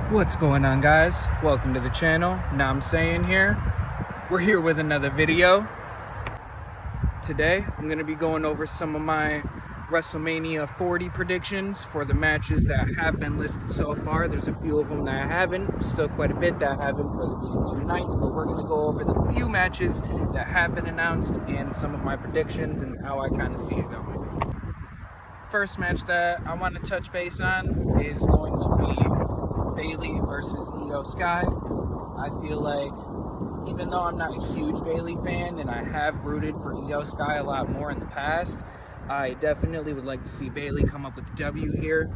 What's going on, guys? Welcome to the channel. Now I'm saying here, we're here with another video. Today, I'm going to be going over some of my Wrestlemania 40 predictions for the matches that have been listed so far. There's a few of them that I haven't, still quite a bit that I haven't for the being two nights, but we're going to go over the few matches that have been announced and some of my predictions and how I kind of see it going. First match that I want to touch base on is going to be Bayley versus Io Sky. I feel like, even though I'm not a huge Bayley fan and I have rooted for Io Sky a lot more in the past, I definitely would like to see Bayley come up with the W here.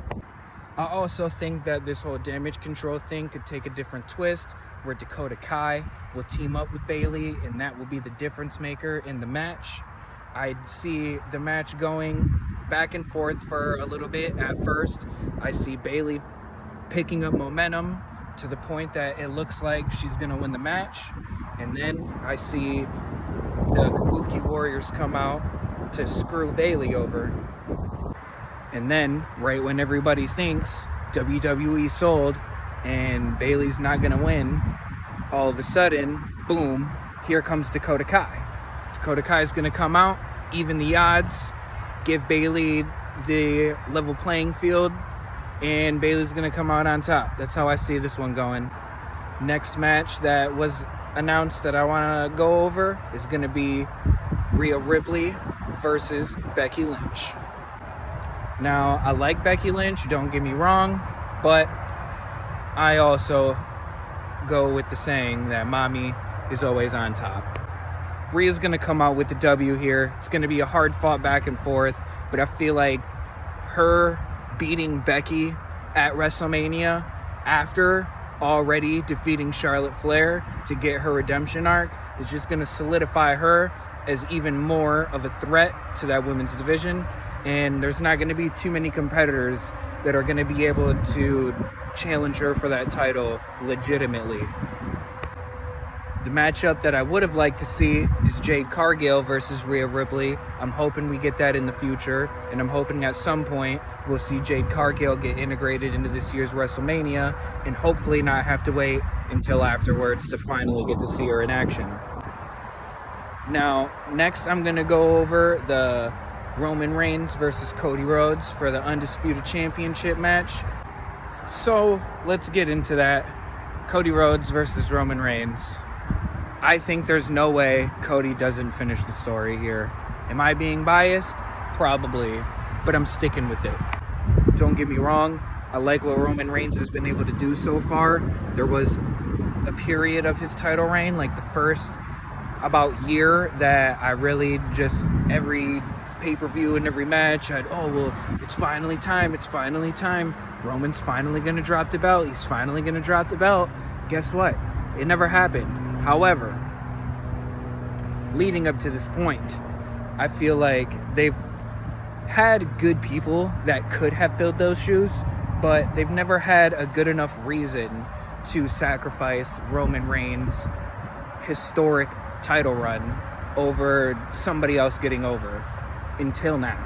I also think that this whole damage control thing could take a different twist, where Dakota Kai will team up with Bayley and that will be the difference maker in the match. I'd see the match going back and forth for a little bit. At first, I see Bayley picking up momentum to the point that it looks like she's going to win the match. And then I see the Kabuki Warriors come out to screw Bayley over. And then, right when everybody thinks WWE sold and Bayley's not going to win, all of a sudden, boom, here comes Dakota Kai. Dakota Kai is going to come out, even the odds, give Bayley the level playing field, and Bayley's going to come out on top. That's how I see this one going. Next match that was announced that I want to go over is going to be Rhea Ripley versus Becky Lynch. Now, I like Becky Lynch, don't get me wrong, but I also go with the saying that mommy is always on top. Rhea's going to come out with the W here. It's going to be a hard fought back and forth, but I feel like her beating Becky at WrestleMania after already defeating Charlotte Flair to get her redemption arc is just going to solidify her as even more of a threat to that women's division, and there's not going to be too many competitors that are going to be able to challenge her for that title legitimately. The matchup that I would have liked to see is Jade Cargill versus Rhea Ripley. I'm hoping we get that in the future, and I'm hoping at some point we'll see Jade Cargill get integrated into this year's WrestleMania and hopefully not have to wait until afterwards to finally get to see her in action. Now, next I'm going to go over the Roman Reigns versus Cody Rhodes for the Undisputed Championship match. So, let's get into that. Cody Rhodes versus Roman Reigns. I think there's no way Cody doesn't finish the story here. Am I being biased? Probably, but I'm sticking with it. Don't get me wrong, I like what Roman Reigns has been able to do so far. There was a period of his title reign, like the first about year, that I really just, every pay-per-view and every match, it's finally time. Roman's finally going to drop the belt. He's finally going to drop the belt. Guess what? It never happened. However, leading up to this point, I feel like they've had good people that could have filled those shoes, but they've never had a good enough reason to sacrifice Roman Reigns' historic title run over somebody else getting over until now.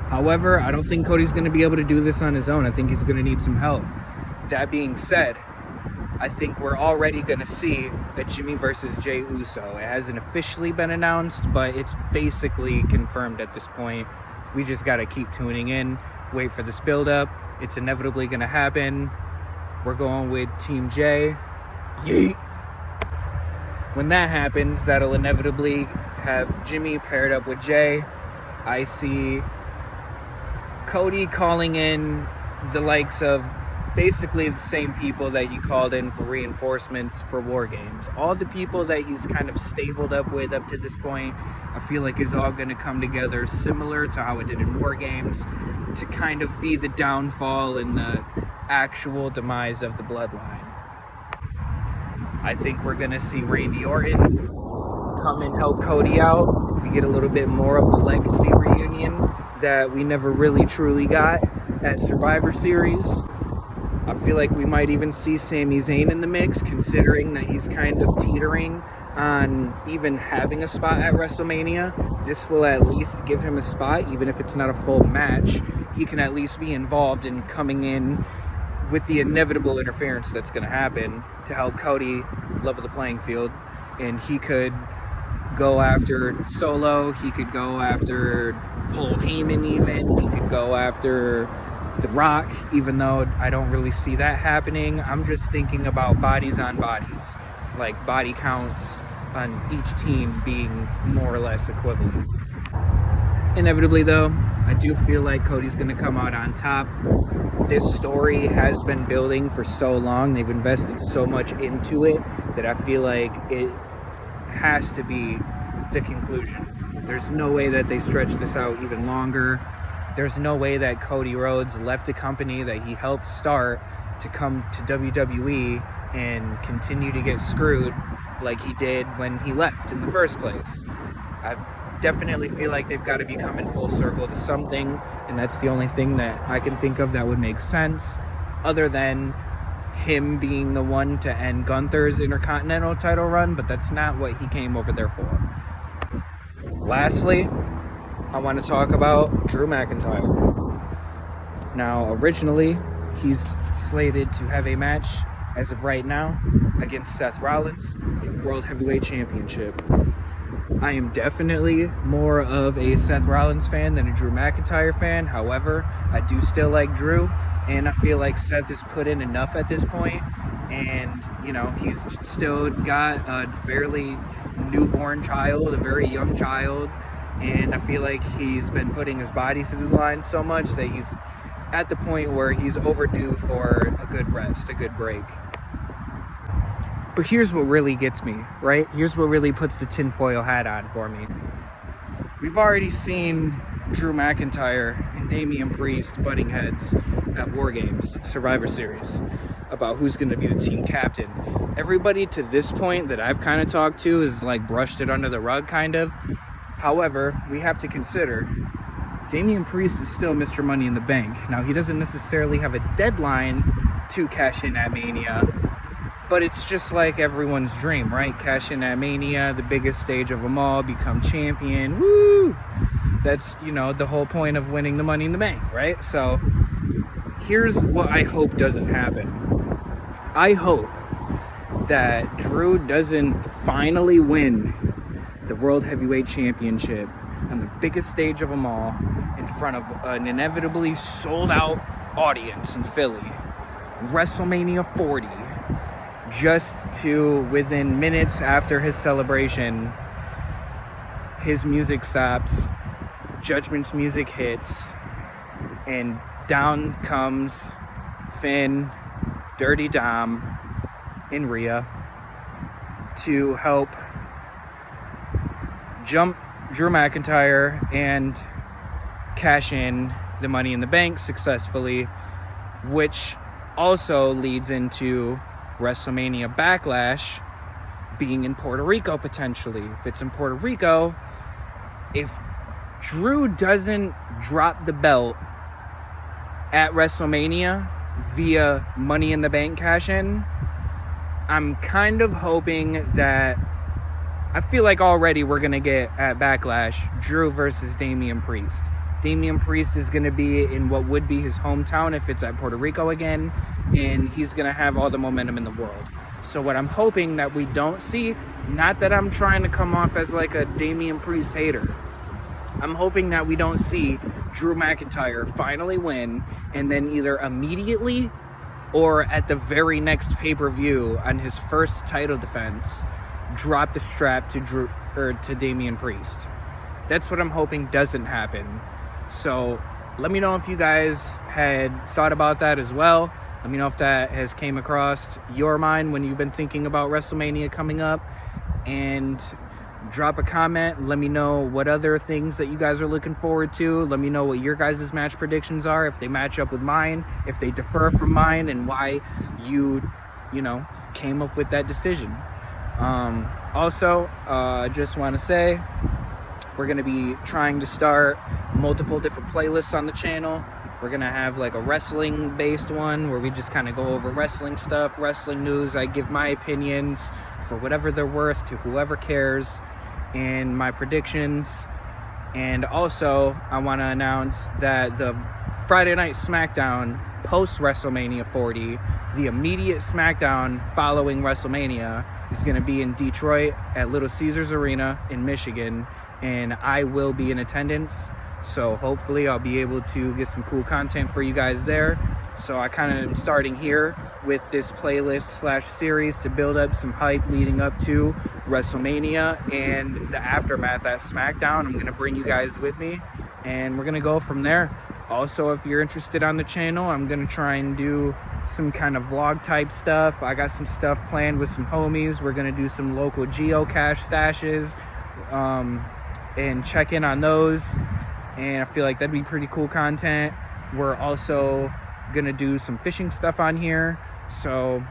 However, I don't think Cody's going to be able to do this on his own. I think he's going to need some help. That being said, I think we're already going to see a Jimmy versus Jey Uso. It hasn't officially been announced, but it's basically confirmed at this point. We just got to keep tuning in, wait for this build-up. It's inevitably going to happen. We're going with Team Jey. Yeet! When that happens, that'll inevitably have Jimmy paired up with Jey. I see Cody calling in the likes of basically the same people that he called in for reinforcements for War Games. All the people that he's kind of stabled up with up to this point, I feel like is all going to come together similar to how it did in War Games to kind of be the downfall and the actual demise of the bloodline. I think we're going to see Randy Orton come and help Cody out. We get a little bit more of the legacy reunion that we never really truly got at Survivor Series. I feel like we might even see Sami Zayn in the mix, considering that he's kind of teetering on even having a spot at WrestleMania. This will at least give him a spot, even if it's not a full match. He can at least be involved in coming in with the inevitable interference that's going to happen, to help Cody level the playing field. And he could go after Solo, he could go after Paul Heyman even, he could go after The Rock, even though I don't really see that happening. I'm just thinking about bodies on bodies, like body counts on each team being more or less equivalent. Inevitably though, I do feel like Cody's going to come out on top. This story has been building for so long, they've invested so much into it, that I feel like it has to be the conclusion. There's no way that they stretch this out even longer. There's no way that Cody Rhodes left a company that he helped start to come to WWE and continue to get screwed like he did when he left in the first place. I definitely feel like they've got to be coming full circle to something, and that's the only thing that I can think of that would make sense, other than him being the one to end Gunther's Intercontinental title run, but that's not what he came over there for. Lastly, I want to talk about Drew McIntyre. Now, originally, he's slated to have a match, as of right now, against Seth Rollins for the World Heavyweight Championship. I am definitely more of a Seth Rollins fan than a Drew McIntyre fan. However, I do still like Drew, and I feel like Seth has put in enough at this point, and he's still got a fairly newborn child, a very young child, and I feel like he's been putting his body through the line so much that he's at the point where he's overdue for a good rest, a good break. But here's what really gets me, right? Here's what really puts the tinfoil hat on for me. We've already seen Drew McIntyre and Damian Priest butting heads at War Games, Survivor Series, about who's going to be the team captain. Everybody to this point that I've kind of talked to is like brushed it under the rug, kind of. However, we have to consider Damian Priest is still Mr. Money in the Bank. Now, he doesn't necessarily have a deadline to cash in at Mania, but it's just like everyone's dream, right? Cash in at Mania, the biggest stage of them all, become champion. Woo! That's, the whole point of winning the Money in the Bank, right? So here's what I hope doesn't happen. I hope that Drew doesn't finally win the World Heavyweight Championship on the biggest stage of them all in front of an inevitably sold-out audience in Philly. WrestleMania 40. Just to, within minutes after his celebration, his music stops, Judgment's music hits, and down comes Finn, Dirty Dom, and Rhea to help jump Drew McIntyre and cash in the Money in the Bank successfully, which also leads into WrestleMania Backlash being in Puerto Rico potentially. If it's in Puerto Rico, if Drew doesn't drop the belt at WrestleMania via Money in the Bank cash in, I'm kind of hoping that, I feel like already we're going to get at Backlash Drew versus Damian Priest. Damian Priest is going to be in what would be his hometown if it's at Puerto Rico again, and he's going to have all the momentum in the world. So what I'm hoping that we don't see, not that I'm trying to come off as like a Damian Priest hater, I'm hoping that we don't see Drew McIntyre finally win and then either immediately or at the very next pay-per-view on his first title defense drop the strap to Damian Priest. That's what I'm hoping doesn't happen. So let me know if you guys had thought about that as well. Let me know if that has came across your mind when you've been thinking about WrestleMania coming up, and drop a comment. Let me know what other things that you guys are looking forward to. Let me know what your guys' match predictions are, if they match up with mine, if they differ from mine, and why you came up with that decision. Also, just want to say we're going to be trying to start multiple different playlists on the channel. We're going to have like a wrestling based one where we just kind of go over wrestling stuff, wrestling news. I give my opinions for whatever they're worth to whoever cares, and my predictions. And also, I want to announce that the Friday Night SmackDown post WrestleMania 40, the immediate SmackDown following WrestleMania, is going to be in Detroit at Little Caesars Arena in Michigan, and I will be in attendance. So hopefully I'll be able to get some cool content for you guys there. So I kind of am starting here with this playlist / series to build up some hype leading up to WrestleMania and the aftermath at SmackDown. I'm going to bring you guys with me, and we're going to go from there. Also, if you're interested on the channel, I'm going to try and do some kind of vlog type stuff. I got some stuff planned with some homies. We're going to do some local geocache stashes and check in on those. And I feel like that'd be pretty cool content. We're also gonna do some fishing stuff on here, so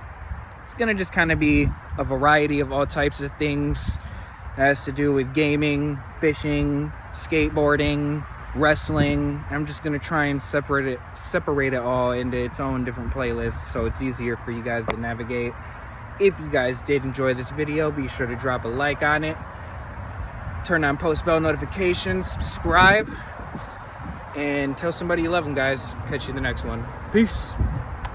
it's gonna just kind of be a variety of all types of things that has to do with gaming, fishing, skateboarding, wrestling. I'm just gonna try and separate it all into its own different playlists, so it's easier for you guys to navigate. If you guys did enjoy this video, be sure to drop a like on it, turn on post bell notifications, subscribe, and tell somebody you love them, guys. Catch you in the next one. Peace.